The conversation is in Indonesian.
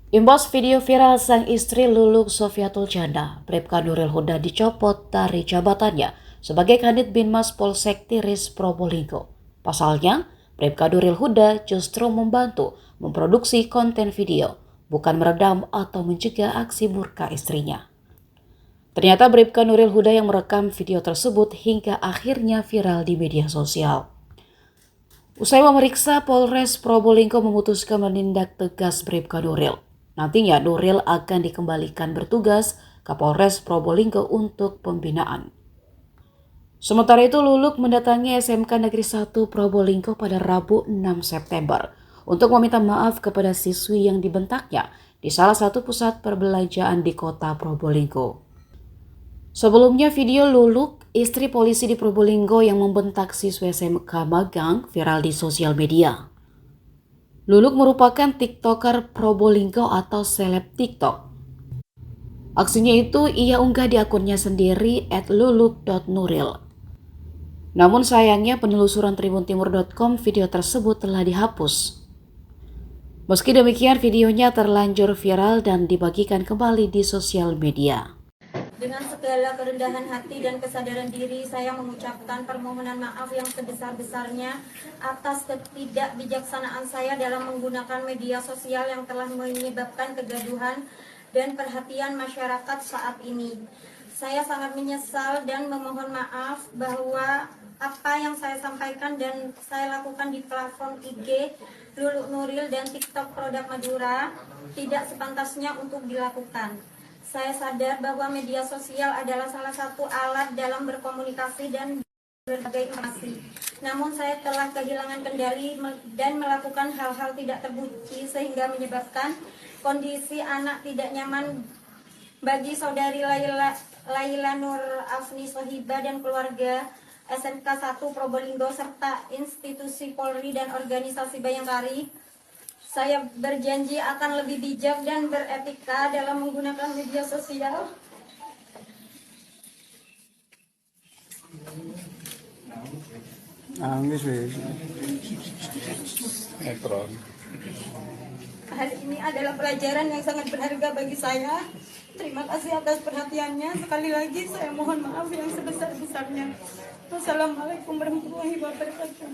Imbas video viral sang istri Luluk Sofiatul Janda, Bribka Nuril Huda dicopot dari jabatannya sebagai Kanit Binmas Polsek Tiris Probolinggo. Pasalnya, Bribka Nuril Huda justru membantu memproduksi konten video, bukan meredam atau mencegah aksi murka istrinya. Ternyata Bribka Nuril Huda yang merekam video tersebut hingga akhirnya viral di media sosial. Usai memeriksa, Polres Probolinggo memutuskan menindak tegas Bribka Nuril. Nantinya Nuril akan dikembalikan bertugas ke Polres Probolinggo untuk pembinaan. Sementara itu, Luluk mendatangi SMK Negeri 1 Probolinggo pada Rabu 6 September untuk meminta maaf kepada siswi yang dibentaknya di salah satu pusat perbelanjaan di kota Probolinggo. Sebelumnya, video Luluk, istri polisi di Probolinggo yang membentak siswa SMK magang, viral di sosial media. Luluk merupakan TikToker Probolinggo atau seleb TikTok. Aksinya itu ia unggah di akunnya sendiri @luluk.nuril. Namun sayangnya penelusuran tribuntimur.com video tersebut telah dihapus. Meski demikian, videonya terlanjur viral dan dibagikan kembali di sosial media. Dengan segala kerendahan hati dan kesadaran diri, saya mengucapkan permohonan maaf yang sebesar-besarnya atas ketidakbijaksanaan saya dalam menggunakan media sosial yang telah menyebabkan kegaduhan dan perhatian masyarakat saat ini. Saya sangat menyesal dan memohon maaf bahwa apa yang saya sampaikan dan saya lakukan di platform IG Luluk Nuril dan TikTok Produk Madura tidak sepantasnya untuk dilakukan. Saya sadar bahwa media sosial adalah salah satu alat dalam berkomunikasi dan berbagai informasi. Namun saya telah kehilangan kendali dan melakukan hal-hal tidak terpuji sehingga menyebabkan kondisi anak tidak nyaman bagi saudari Laila Nur Afni Sohiba dan keluarga SMK 1 Probolinggo serta institusi Polri dan organisasi Bayangkari. Saya berjanji akan lebih bijak dan beretika dalam menggunakan media sosial. Hari ini adalah pelajaran yang sangat berharga bagi saya. Terima kasih atas perhatiannya. Sekali lagi saya mohon maaf yang sebesar-besarnya. Wassalamualaikum warahmatullahi wabarakatuh.